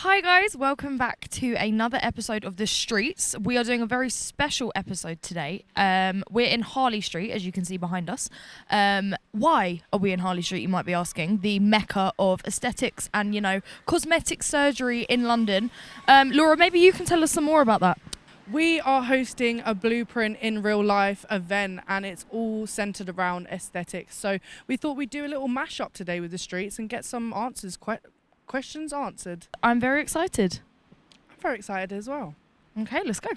Hi guys, welcome back to another episode of The Streets. We are doing a very special episode today. We're in Harley Street, as you can see behind us. Why are we in Harley Street, you might be asking? The mecca of aesthetics and, cosmetic surgery in London. Laura, maybe you can tell us some more about that. We are hosting a Blueprint in Real Life event, and it's all centered around aesthetics. So we thought we'd do a little mashup today with The Streets and get some answers, questions answered. I'm very excited. I'm very excited as well. Okay, let's go.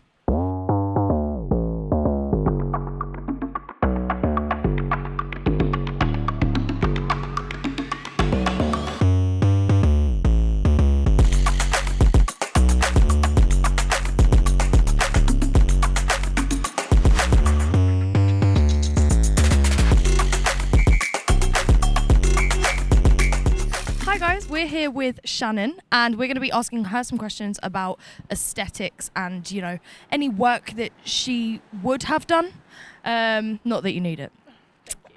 We're here with Shannon, and we're going to be asking her some questions about aesthetics and, any work that she would have done. Not that you need it.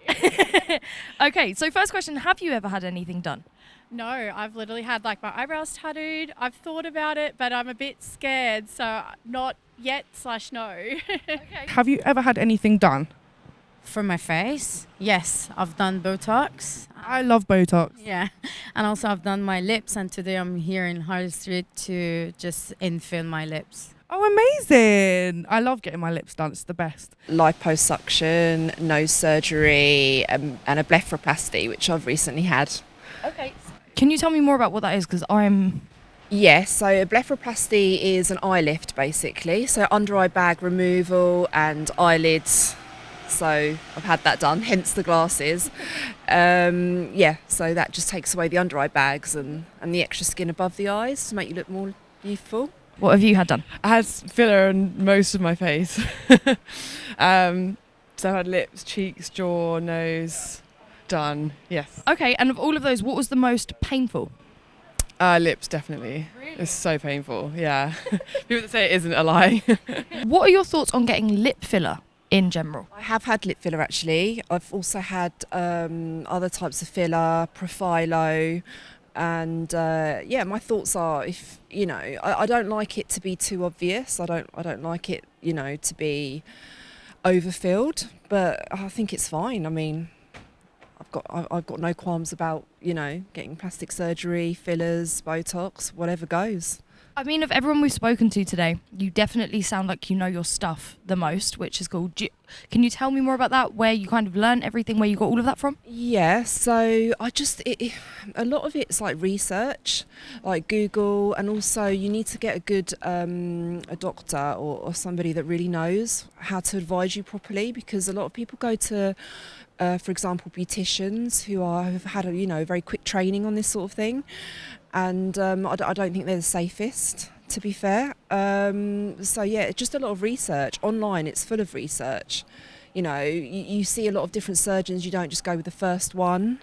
Thank you. Okay, so first question, have you ever had anything done? No, I've literally had my eyebrows tattooed. I've thought about it, but I'm a bit scared, so not yet / no. Okay. Have you ever had anything done? For my face, yes, I've done botox. I love Botox. Yeah, and also I've done my lips, and today I'm here in Harley Street to just infill my lips. Oh, amazing. I love getting my lips done. It's the best. Liposuction, nose surgery, and a blepharoplasty, which I've recently had. Okay. Can you tell me more about what that is? Because Yes, so a blepharoplasty is an eye lift, basically. So under eye bag removal and eyelids. So I've had that done, hence the glasses. So that just takes away the under eye bags and the extra skin above the eyes to make you look more youthful. What have you had done? I had filler on most of my face. So I had lips, cheeks, jaw, nose done, yes. Okay, and of all of those, what was the most painful? Lips, definitely. Really? It's so painful, yeah. People that say it isn't a lie. What are your thoughts on getting lip filler in general? I have had lip filler actually. I've also had other types of filler, Profilo, and my thoughts are I don't like it to be too obvious. I don't like it to be overfilled, but I think it's fine. I mean, I've got no qualms about getting plastic surgery, fillers, Botox, whatever goes. I mean, of everyone we've spoken to today, you definitely sound like you know your stuff the most, which is cool. Can you tell me more about that, where you kind of learned everything, where you got all of that from? Yeah, so a lot of it's like research, like Google, and also you need to get a good a doctor or somebody that really knows how to advise you properly, because a lot of people go to for example, beauticians who have had a very quick training on this sort of thing, and I don't think they're the safest, to be fair. It's just a lot of research online. It's full of research. You see a lot of different surgeons. You don't just go with the first one.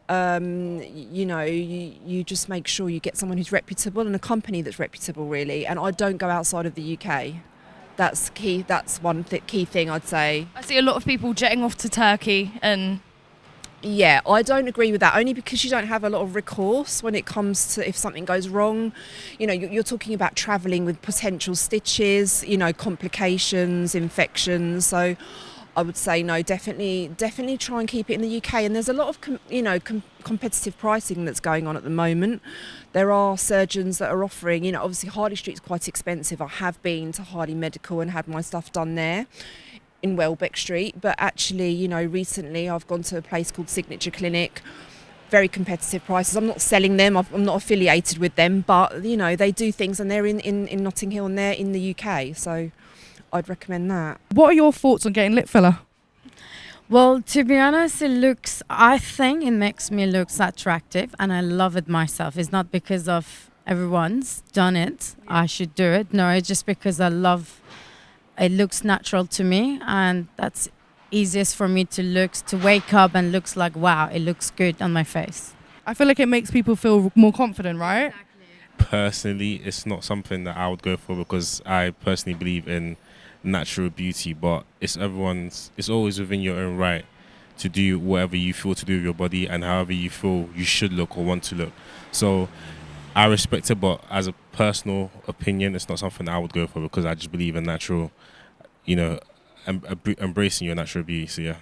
You just make sure you get someone who's reputable and a company that's reputable, really. And I don't go outside of the UK. That's key. That's one key thing I'd say. I see a lot of people jetting off to Turkey and... Yeah, I don't agree with that, only because you don't have a lot of recourse when it comes to if something goes wrong. You're talking about travelling with potential stitches, complications, infections. So I would say no, definitely try and keep it in the UK. And there's a lot of competitive pricing that's going on at the moment. There are surgeons that are offering, obviously Harley Street's quite expensive. I have been to Harley Medical and had my stuff done there in Welbeck Street, but actually, recently I've gone to a place called Signature Clinic. Very competitive prices. I'm not selling them, I'm not affiliated with them, but they do things, and they're in Notting Hill and they're in the UK, so I'd recommend that. What are your thoughts on getting lip filler? Well, to be honest, I think it makes me look attractive, and I love it myself. It's not because of everyone's done it, I should do it. No, it's just because I love it. Looks natural to me, and that's easiest for me to wake up and looks like, wow, it looks good on my face. I feel like it makes people feel more confident, right? Exactly. Personally, it's not something that I would go for, because I personally believe in natural beauty, but it's always within your own right to do whatever you feel to do with your body and however you feel you should look or want to look. So I respect it, but as a personal opinion, it's not something that I would go for because I just believe in natural, you know, embracing your natural beauty. So yeah.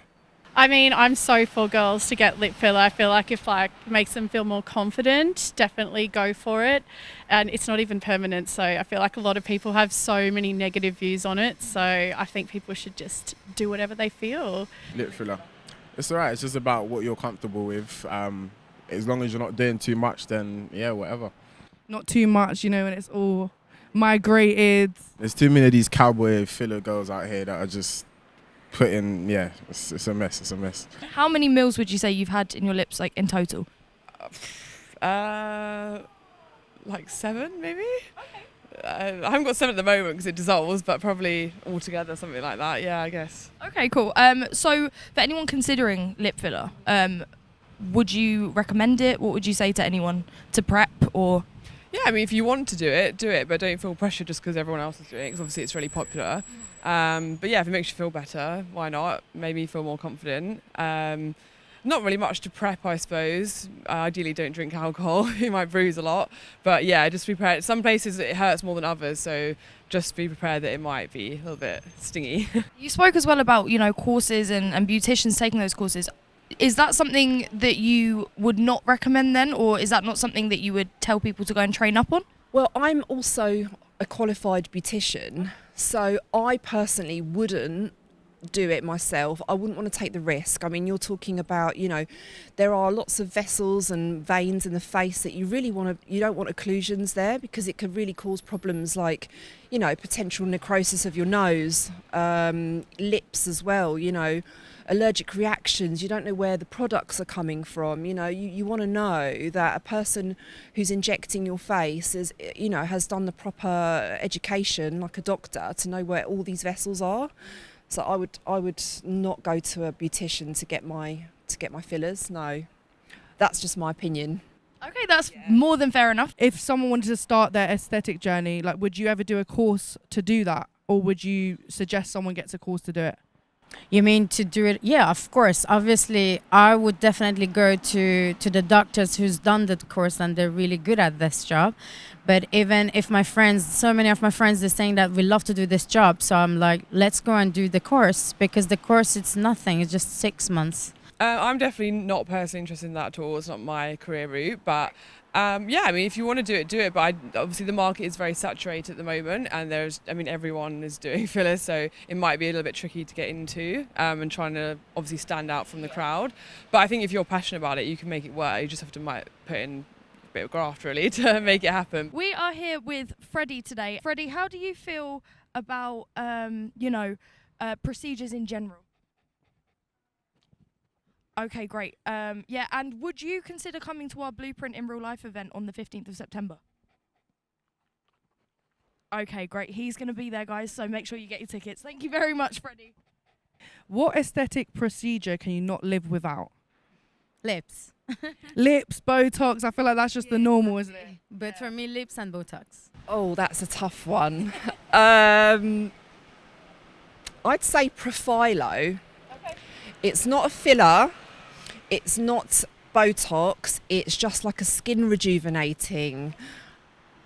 I mean, I'm so for girls to get lip filler. I feel like if like makes them feel more confident, definitely go for it. And it's not even permanent, so I feel like a lot of people have so many negative views on it. So I think people should just do whatever they feel. Lip filler. It's alright. It's just about what you're comfortable with. As long as you're not doing too much, then yeah, whatever. Not too much, you know, and it's all migrated. There's too many of these cowboy filler girls out here that are just putting, yeah, it's a mess. It's a mess. How many mils would you say you've had in your lips, like in total? Like 7 maybe. Okay. I haven't got 7 at the moment because it dissolves, but probably altogether something like that. Yeah, I guess. Okay, cool. So for anyone considering lip filler, would you recommend it? What would you say to anyone to prep or? Yeah, I mean, if you want to do it, but don't feel pressure just because everyone else is doing it, because obviously it's really popular. But yeah, if it makes you feel better, why not? Maybe feel more confident. Not really much to prep, I suppose. Ideally, don't drink alcohol. You might bruise a lot. But yeah, just be prepared. Some places it hurts more than others, so just be prepared that it might be a little bit stingy. You spoke as well about, you know, courses and beauticians taking those courses. Is that something that you would not recommend then, or is that not something that you would tell people to go and train up on? Well, I'm also a qualified beautician, so I personally wouldn't do it myself. I wouldn't want to take the risk. I mean, you're talking about, you know, there are lots of vessels and veins in the face that you don't want occlusions there, because it could really cause problems like, you know, potential necrosis of your nose, lips as well, you know, allergic reactions. You don't know where the products are coming from. You know, you want to know that a person who's injecting your face is, you know, has done the proper education, like a doctor, to know where all these vessels are. So I would not go to a beautician to get my fillers. No, that's just my opinion. Okay, that's more than fair enough. If someone wanted to start their aesthetic journey, like, would you ever do a course to do that, or would you suggest someone gets a course to do it? You mean to do it? Yeah, of course. Obviously, I would definitely go to the doctors who's done the course and they're really good at this job. But even if my friends, so many of my friends, they're saying that we love to do this job. So I'm like, let's go and do the course, because the course, it's nothing. It's just 6 months. I'm definitely not personally interested in that at all. It's not my career route, but yeah, I mean, if you want to do it. But obviously the market is very saturated at the moment, and everyone is doing fillers, so it might be a little bit tricky to get into, and trying to obviously stand out from the crowd. But I think if you're passionate about it, you can make it work. You just have to put in a bit of graft really to make it happen. We are here with Freddie today. Freddie, how do you feel about procedures in general? Okay, great. Yeah, and would you consider coming to our Blueprint in Real Life event on the 15th of September? Okay, great. He's going to be there, guys, so make sure you get your tickets. Thank you very much, Freddie. What aesthetic procedure can you not live without? Lips. Lips, Botox. I feel like that's just the normal, isn't it? But for me, lips and Botox. Oh, that's a tough one. I'd say Profilo. Okay. It's not a filler. It's not Botox. It's just like a skin rejuvenating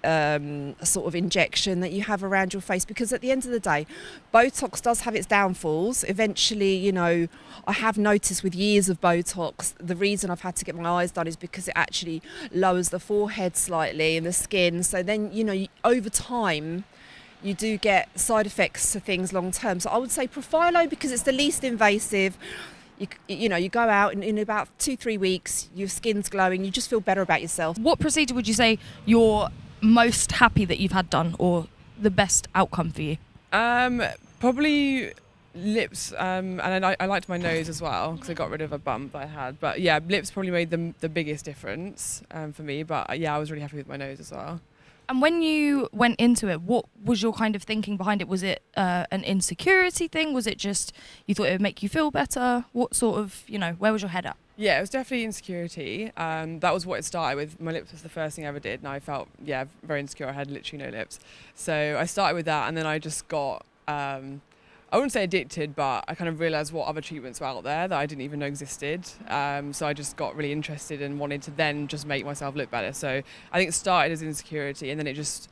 sort of injection that you have around your face, because at the end of the day, Botox does have its downfalls. Eventually, you know, I have noticed with years of Botox, the reason I've had to get my eyes done is because it actually lowers the forehead slightly and the skin. So then, you know, over time, you do get side effects to things long term. So I would say Profilo, because it's the least invasive. You know, you go out and in about 2-3 weeks, your skin's glowing, you just feel better about yourself. What procedure would you say you're most happy that you've had done, or the best outcome for you? Probably lips, and I liked my nose as well, because I got rid of a bump I had. But yeah, lips probably made the biggest difference for me. But yeah, I was really happy with my nose as well. And when you went into it, what was your kind of thinking behind it? Was it an insecurity thing? Was it just you thought it would make you feel better? What sort of, you know, where was your head at? Yeah, it was definitely insecurity. That was what it started with. My lips was the first thing I ever did, and I felt, very insecure. I had literally no lips. So I started with that, and then I just got, I I wouldn't say addicted, but I kind of realised what other treatments were out there that I didn't even know existed. So I just got really interested and wanted to then just make myself look better. So I think it started as insecurity, and then it just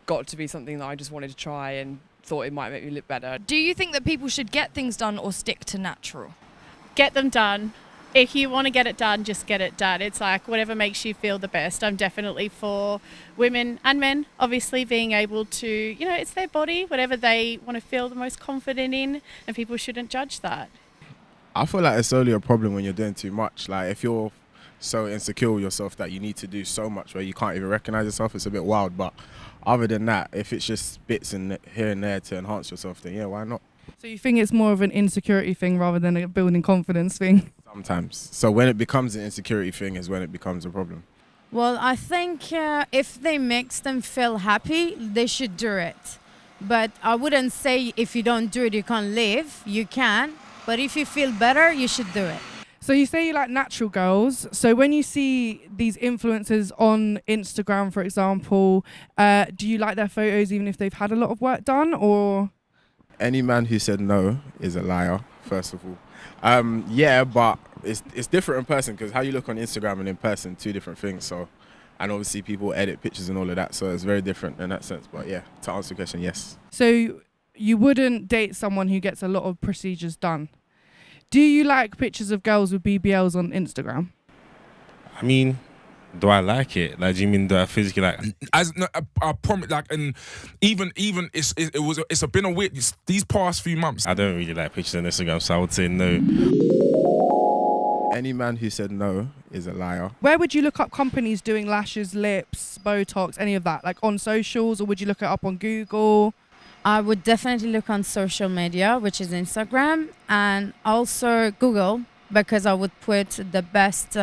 got to be something that I just wanted to try and thought it might make me look better. Do you think that people should get things done or stick to natural? Get them done. If you want to get it done, just get it done. It's like whatever makes you feel the best. I'm definitely for women and men, obviously, being able to, it's their body, whatever they want to feel the most confident in, and people shouldn't judge that. I feel like it's only a problem when you're doing too much. Like if you're so insecure with yourself that you need to do so much where you can't even recognize yourself, it's a bit wild. But other than that, if it's just bits in here and there to enhance yourself, then yeah, why not? So you think it's more of an insecurity thing rather than a building confidence thing? Sometimes. So when it becomes an insecurity thing is when it becomes a problem. Well, I think if they makes them feel happy, they should do it. But I wouldn't say if you don't do it, you can't live. You can. But if you feel better, you should do it. So you say you like natural girls. So when you see these influencers on Instagram, for example, do you like their photos even if they've had a lot of work done, or? Any man who said no is a liar, first of all. Yeah, but it's different in person because how you look on Instagram and in person, two different things. So, and obviously people edit pictures and all of that, so it's very different in that sense. But yeah, to answer the question, yes. So you wouldn't date someone who gets a lot of procedures done. Do you like pictures of girls with BBLs on Instagram? I mean, do I like it? Like, do you mean do I physically like? I promise, like, and even it's been a weird these past few months. I don't really like pictures on Instagram, so I would say no. Any man who said no is a liar. Where would you look up companies doing lashes, lips, botox, any of that? Like on socials, or would you look it up on Google? I would definitely look on social media, which is Instagram, and also Google, because I would put the best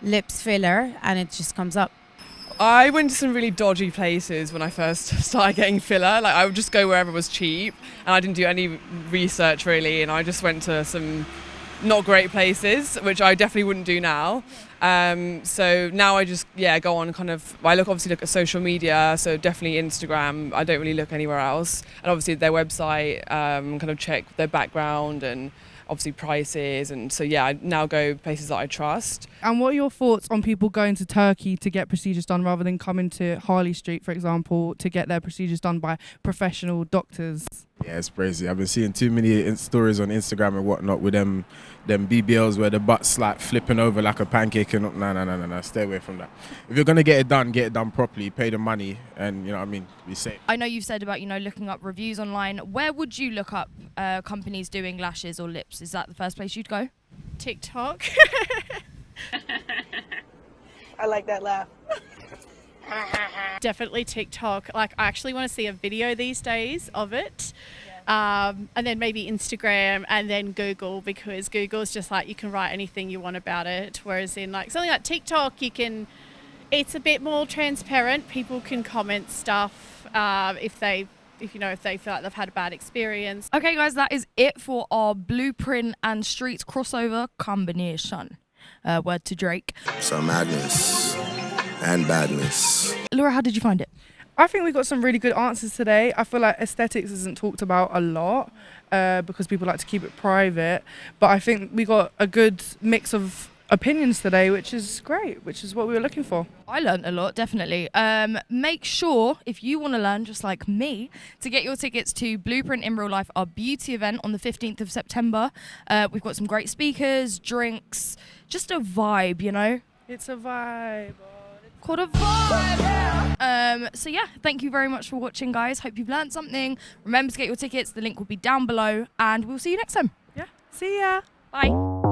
lips filler and it just comes up. I went to some really dodgy places when I first started getting filler. Like I would just go wherever was cheap, and I didn't do any research really, and I just went to some not great places, which I definitely wouldn't do now. So now I just go on I obviously look at social media, so definitely Instagram. I don't really look anywhere else, and obviously their website, kind of check their background and obviously prices, and so I now go places that I trust. And what are your thoughts on people going to Turkey to get procedures done rather than coming to Harley Street, for example, to get their procedures done by professional doctors? Yeah, it's crazy. I've been seeing too many stories on Instagram and whatnot with them BBLs where the butt's like flipping over like a pancake and no. Stay away from that. If you're gonna get it done properly, pay the money, and be safe. I know you've said about looking up reviews online. Where would you look up companies doing lashes or lips? Is that the first place you'd go? TikTok. I like that laugh. Definitely TikTok. Like, I actually want to see a video these days of it. And then maybe Instagram and then Google, because Google's just like you can write anything you want about it. Whereas in like something like TikTok, it's a bit more transparent. People can comment stuff if they feel like they've had a bad experience. Okay, guys, that is it for our Blueprint and Streets crossover combination. Word to Drake. Some madness and badness. Laura, how did you find it? I think we got some really good answers today. I feel like aesthetics isn't talked about a lot because people like to keep it private. But I think we got a good mix of opinions today, which is great, which is what we were looking for. I learned a lot, definitely. Make sure, if you want to learn just like me, to get your tickets to Blueprint in Real Life, our beauty event on the 15th of September. We've got some great speakers, drinks, just a vibe, It's a vibe. Called a vibe. So thank you very much for watching, guys. Hope you've learned something. Remember to get your tickets. The link will be down below, and we'll see you next time. Yeah. See ya. Bye.